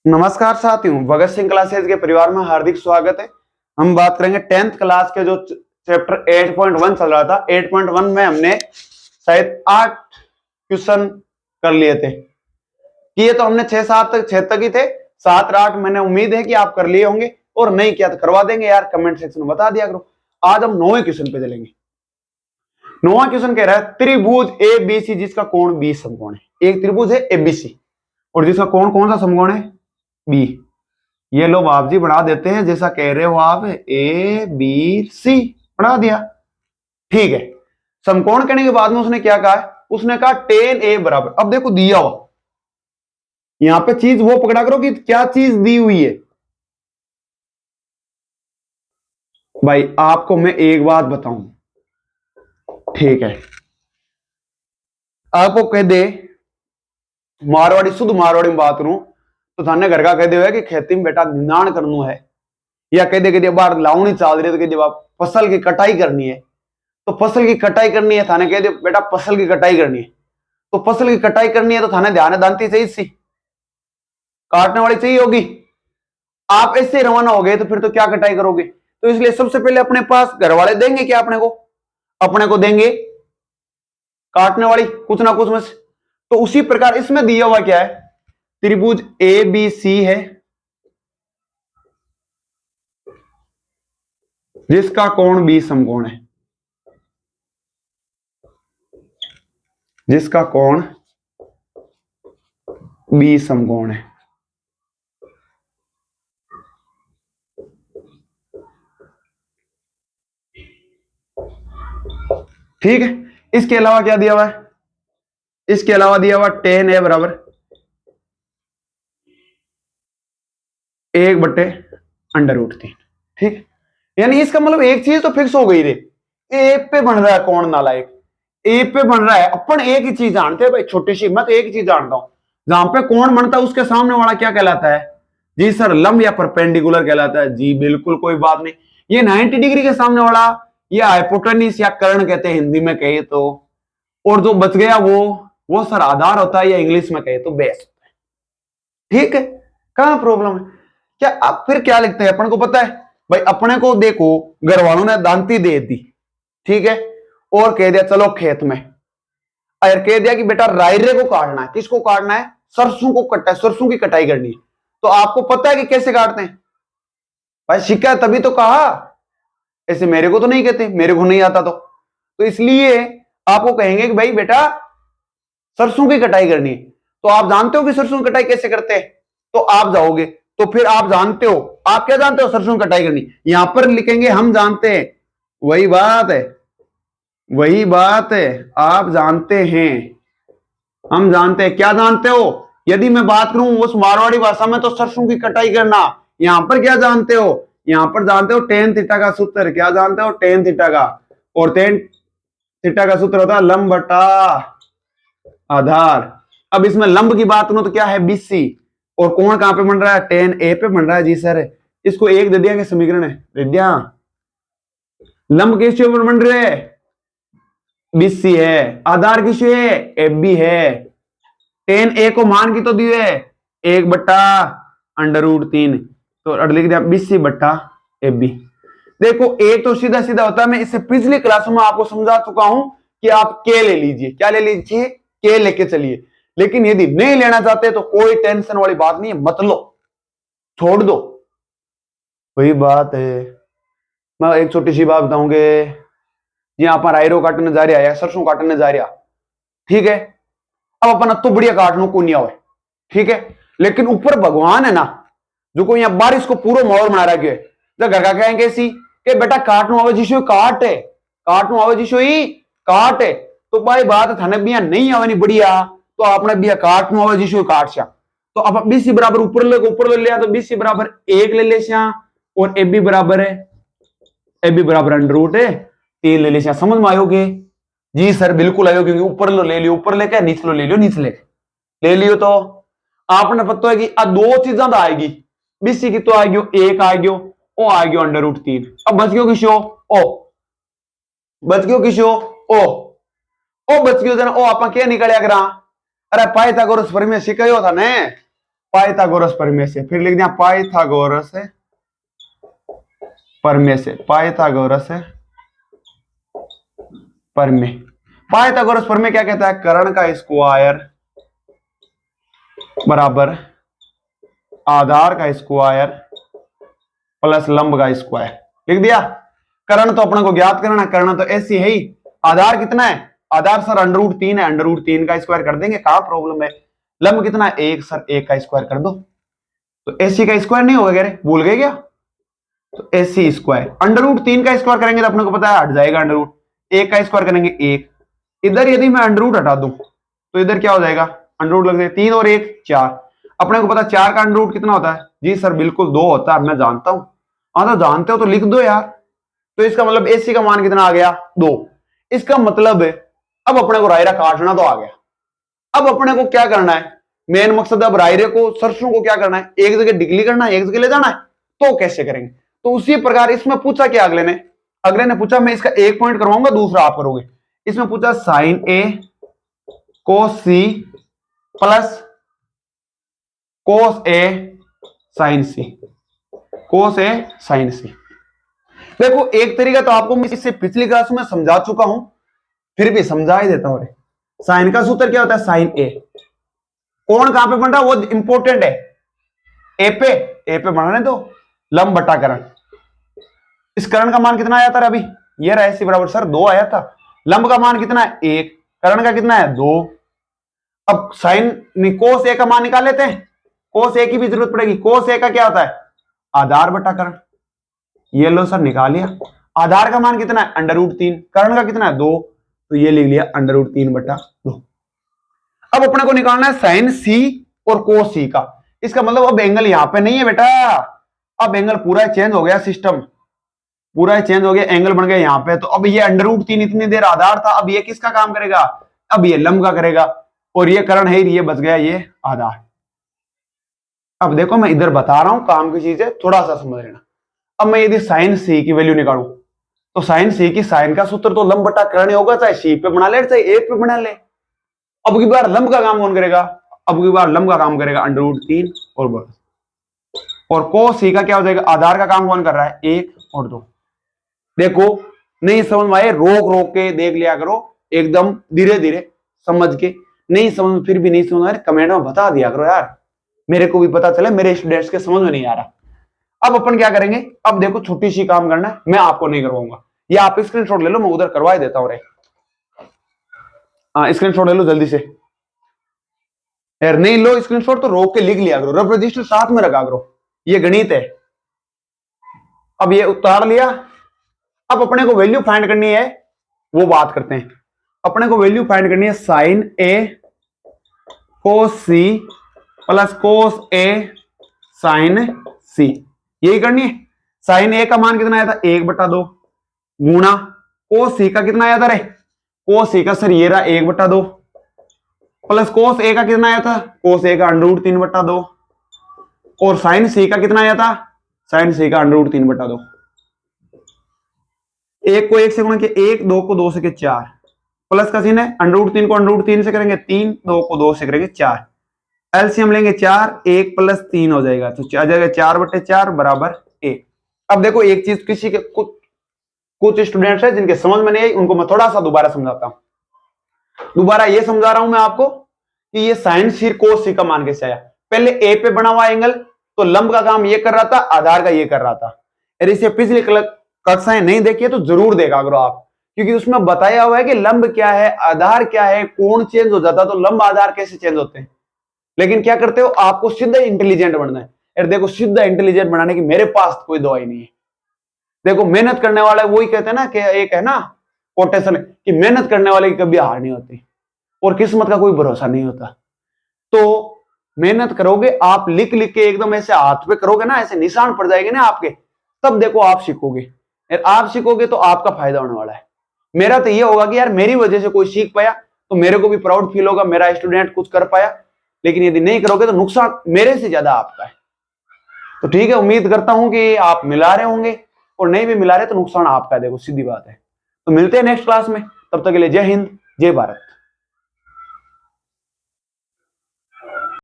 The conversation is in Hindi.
नमस्कार साथियों, भगत सिंह क्लासेज के परिवार में हार्दिक स्वागत है। हम बात करेंगे 10th क्लास के जो चैप्टर 8.1 चल रहा था। 8.1 में हमने शायद 8 क्वेश्चन कर लिए थे। किए तो हमने 6 तक ही थे। 7 और 8 मैंने उम्मीद है कि आप कर लिए होंगे, और नहीं किया तो करवा देंगे यार, कमेंट सेक्शन में बता दिया करो। आज हम 9वें क्वेश्चन पे चलेंगे। 9वां क्वेश्चन कह रहा है त्रिभुज एबीसी जिसका कोण 20 समकोण है। एक त्रिभुज है एबीसी और जिसका कोण कौन सा समकोण है? बी। ये लो बाप जी बढ़ा देते हैं, जैसा कह रहे हो आप, ए बी सी बढ़ा दिया। ठीक है, समकोण कहने के बाद में उसने क्या कहा है? उसने कहा tan a बराबर। अब देखो दिया हुआ, यहां पे चीज वो पकड़ा करो कि क्या चीज दी हुई है। भाई आपको मैं एक बात बताऊं, ठीक है, आपको कह दे मारवाड़ी, शुद्ध मारवाड़ी में बात करूं तो थाने घर का कह दे कि खेती में बेटा निंदान करना है, या कह दे बाहर लावनी चाल रही है तो कह दे फसल की कटाई करनी है, तो फसल की कटाई करनी है, थाने कह दे बेटा फसल की कटाई करनी है। तो फसल की कटाई करनी है तो थाने ध्यान दांती चाहिए, सी काटने वाली चाहिए होगी। आप ऐसे रवाना हो गए तो फिर तो क्या कटाई करोगे? तो इसलिए सबसे पहले अपने पास घर वाले देंगे क्या? अपने को देंगे काटने वाली कुछ ना कुछ में से। तो उसी प्रकार इसमें दिया हुआ क्या है? त्रिभुज ए बी सी है जिसका कोण 20 समकोण है, जिसका कोण 20 समकोण है। ठीक है, इसके अलावा क्या दिया हुआ है? इसके अलावा दिया हुआ tan a बराबर 1/√3। ठीक है, यानी इसका मतलब एक चीज तो फिक्स हो गई रे, ए पे बन रहा है कौन नालायक, ए पे बन रहा है। अपन एक ही चीज जानते हैं भाई, छोटी सी, मैं तो एक ही चीज जानता हूं, जहां पे कौन बनता है उसके सामने वाला क्या कहलाता है? जी सर लंब या परपेंडिकुलर कहलाता है। जी बिल्कुल, कोई बात नहीं। ये 90 डिग्री के सामने वाला ये हाइपोटेन्यूज या कर्ण कहते हैं हिंदी में कहे तो, और जो बच गया वो सर आधार होता है, या इंग्लिश में कहे तो बेस होता है। ठीक है, कहां प्रॉब्लम है? क्या अब फिर क्या लिखते हैं? अपन को पता है भाई, अपने को देखो घर वालों ने दांती दे दी, ठीक है, और कह दिया चलो खेत में, और कह दिया कि बेटा रायरे को काटना है। किसको काटना है? सरसों को कटना है, सरसों की कटाई करनी है। तो आपको पता है कि कैसे काटते हैं? भाई सीखा है तभी तो कहा, ऐसे मेरे को तो नहीं कहते, मेरे को नहीं आता तो इसलिए आपको कहेंगे कि भाई बेटा सरसों की कटाई करनी है। तो आप जानते हो कि सरसों की कटाई कैसे करते हैं? तो आप जाओगे तो फिर आप जानते हो, आप क्या जानते हो? सरसों की कटाई करनी। यहां पर लिखेंगे हम जानते हैं, वही बात है, वही बात है, आप जानते हैं, हम जानते हैं। क्या जानते हो? यदि मैं बात करूं उस मारवाड़ी भाषा में तो सरसों की कटाई करना। यहां पर क्या जानते हो? यहां पर जानते हो टेन थीटा का सूत्र। क्या जानते हो? टेन थीटा का। और टेन थीटा का सूत्र होता है लंब बटा आधार। अब इसमें लंब की बात करूं तो क्या है? बीसी। और कोण कहां पे बन रहा है? टेन ए पे बन रहा है। जी सर, इसको एक दे दिया के समीकरण है, दे दिया। लंब किस पर बन रहे है? बीसी है। आधार किस है? एफ बी है। टेन ए को मान की तो दी है 1/√3, तो लिख दिया 20/AB। देखो एक तो सीधा सीधा होता है, मैं इससे पिछली क्लासों में आपको समझा चुका हूं कि आप के ले लीजिए। क्या ले लीजिए? के लेके चलिए। लेकिन यदि नहीं लेना चाहते तो कोई टेंशन वाली बात नहीं है, मत लो, छोड़ दो, वही बात है। मैं एक छोटी सी बात बताऊंगे, यहां पर आयरो काटने जा रहा है, सरसों काटने जा रहा, ठीक है, अब अपन तो बढ़िया काटने को नहीं आवे, ठीक है, लेकिन ऊपर भगवान है ना जो को यहाँ बारिश को पूरा माहौल बना रखे, तो घर का कहेंगे सी कि बेटा काटनो आवे जिसो काट है, काटनो आवे जिसो ही काट है। तो भाई बात थाने बिया नहीं आवे नहीं बढ़िया, तो आपने बिया काटनो आवे जिसो काट सा। तो अब बीसी बराबर ऊपर ले लिया, तो बीसी बराबर 1 ले ले सा, और एबी बराबर है, एबी बराबर √3 ले ले सा। समझ में आयोगे? जी सर बिल्कुल आयो, क्योंकि ऊपर लो ले लियो, ऊपर लेके नीचे लो ले लियो, नीचे ले लियो। तो आपने पता है कि आ दो चीजा तो आएगी, बीसी की तो आएगी, एक आ गयो, ओ आ गयो √3। अब बच गयो किसो? ओ बच गयो किसो? ओ बच गयो जना। ओ आपा क्या निकलिया करा? अरे पाइथागोरस प्रमेय सिखायो था ने, पाइथागोरस प्रमेय से, फिर लिख दिया पाइथागोरस प्रमेय से, पाइथागोरस प्रमेय। पाइथागोरस प्रमेय क्या कहता है? कर्ण का स्क्वायर बराबर आधार का स्क्वायर प्लस लंब का स्क्वायर। लिख दिया। कर्ण तो अपने को ज्ञात करना, कर्ण तो ऐसी है ही। आधार कितना है? आधार सर √3 है, √3 का स्क्वायर कर देंगे, कहां प्रॉब्लम है। लंब कितना है? 1 सर 1 का स्क्वायर कर दो। तो एसी का स्क्वायर नहीं होगा, कह रहे भूल गए क्या? तो एसी स्क्वायर √3 का स्क्वायर करेंगे तो अपने को पता है हट जाएगा √ 1 का स्क्वायर करेंगे 1। इधर यदि मैं √ हटा दूं तो इधर क्या हो जाएगा? √ लग जाएगा, 3 और 1 4। अपने को पता 4 का √ कितना होता है? जी सर बिल्कुल 2 होता है, मैं जानता हूं। हाँ तो जानते हो तो लिख दो यार। तो इसका मतलब एसी का मान कितना आ गया? 2। इसका मतलब अब अपने को रायरा काटना तो आ गया। अब अपने को क्या करना है? मेन मकसद अब रायरे को, सरसों को क्या करना है? एक जगह डिग्ली करना है, एक जगह ले जाना है। तो कैसे करेंगे? तो उसी प्रकार इसमें पूछा क्या अगले ने पूछा, मैं इसका एक पॉइंट करवाऊंगा, दूसरा आप करोगे। इसमें पूछा sin A cos C plus cos A sin C, cos A sin C। देखो एक तरीका तो आपको मैं इससे पिछली क्लास में समझा चुका हूं, फिर भी समझा ही देता हूं। साइन का सूत्र क्या होता है? साइन ए। कोण कहां पे बन रहा है वो इंपॉर्टेंट है। ए पे बनाने दो, लंब बटा करण। इस करण का मान कितना आया था अभी? ये रहा सी बराबर सर 2 आया था। लंब का मान कितना है? 1। करण का कितना है? 2। अब साइन कोस ए का मान निकाल लेते हैं। कोस ए की भी जरूरत पड़ेगी। कोस ए का क्या होता है? आधार बटा करण। ये लो सर निकाल लिया। आधार का मान कितना है? √3। कर्ण का कितना है? 2। तो ये लिख लिया √3 बटा 2। अब अपने को निकालना है साइन सी और कोस सी का। इसका मतलब अब एंगल यहां पे नहीं है बेटा, अब एंगल पूरा चेंज हो गया, सिस्टम पूरा चेंज हो गया, एंगल बन गया यहां पे। तो अब ये √3 इतनी देर आधार था, अब ये किसका काम करेगा? अब ये लंब का करेगा। और ये कर्ण है, ये बच गया ये आधार। अब देखो मैं इधर बता रहा हूं, काम की चीज है, थोड़ा सा समझ लेना। अब मैं यदि साइन सी की वैल्यू निकालूं तो साइन सी की, साइन का सूत्र तो लंब बटा कर्ण होगा, चाहे सी पे बना ले चाहे ए पे बना ले। अब की बार लंब का काम कौन करेगा? अब की बार लंब का काम करेगा √3 और बस। और कोस सी का क्या हो जाएगा? आधार का काम कौन कर रहा है? 1 और 2। देखो नहीं समझ में आए रोक रोक के देख लिया करो, एकदम धीरे धीरे समझ के। नहीं समझ, फिर भी नहीं समझ आ रहा कमेंट में बता दिया करो यार, मेरे को भी पता चले मेरे स्टूडेंट्स के समझ में नहीं आ रहा। अब अपन क्या करेंगे? अब देखो छोटी सी काम करना है, मैं आपको नहीं करवाऊंगा, ये आप स्क्रीनशॉट ले लो, मैं उधर करवा ही देता हूं। हाँ स्क्रीनशॉट ले लो जल्दी से यार, नहीं लो स्क्रीनशॉट तो रोक के लिख लिया करो, रफ रजिस्टर साथ में रखा करो, ये गणित है। अब ये उतार लिया। अब अपने को वैल्यू फाइंड करनी है, वो बात करते हैं। अपने को वैल्यू फाइंड करनी है साइन ए कोस सी प्लस कोस ए साइन सी, यही करनी है। साइन ए का मान कितना आया था? 1 बटा 2 गुणा कोस सी का कितना आया था रे? कोस सी का सर ये रहा 1 बटा 2 प्लस कोस ए का कितना आया था? कोस ए का √3 बटा 2 और साइन सी का कितना आया था? साइन सी का √3 बटा 2। 1 को 1 से गुणा किया 1, 2 को 2 से किया 4, प्लस का सीन है √3 को √3 से करेंगे 3, 2 को 2 से करेंगे 4, एलसीएम लेंगे 4, 1 + 3 हो जाएगा, तो आ जाएगा 4/4 बराबर 1। अब देखो एक चीज, किसी के कुछ स्टूडेंट्स हैं जिनके समझ में नहीं आई, उनको मैं थोड़ा सा दोबारा समझाता हूं। दोबारा ये समझा रहा हूं मैं आपको कि ये साइन सी कोस सी का मान कैसे आया। पहले ए पे बना हुआ एंगल, तो लंब का काम ये कर रहा था, आधार का ये कर रहा था। अरे इसे पिछली कक्षाएं नहीं देखी है तो जरूर देखा करो आप, क्योंकि उसमें बताया हुआ है कि लंब क्या है, आधार क्या है, कोण चेंज हो जाता तो लंब आधार कैसे चेंज होते हैं। लेकिन क्या करते हो, आपको सीधा इंटेलिजेंट बनना है। यार देखो सीधा इंटेलिजेंट बनाने की मेरे पास कोई दवाई नहीं है। देखो मेहनत करने वाले वही कहते हैं ना कि एक है ना कोटेशन कि मेहनत करने वाले की कभी हार नहीं होती और किस्मत का कोई भरोसा नहीं होता। तो मेहनत करोगे आप, लिख लिख के एकदम ऐसे हाथ पे करोगे ना, ऐसे निशान पड़ जाएंगे ना आपके, तब देखो आप सीखोगे। यार आप सीखोगे तो आपका फायदा होने वाला है। मेरा तो ये होगा कि यार मेरी वजह से कोई सीख पाया तो मेरे को भी प्राउड फील होगा, मेरा स्टूडेंट कुछ कर पाया। लेकिन यदि नहीं करोगे तो नुकसान मेरे से ज्यादा आपका है। तो ठीक है, उम्मीद करता हूं कि आप मिला रहे होंगे, और नहीं भी मिला रहे तो नुकसान आपका है। देखो सीधी बात है। तो मिलते हैं नेक्स्ट क्लास में, तब तक के लिए जय हिंद जय भारत।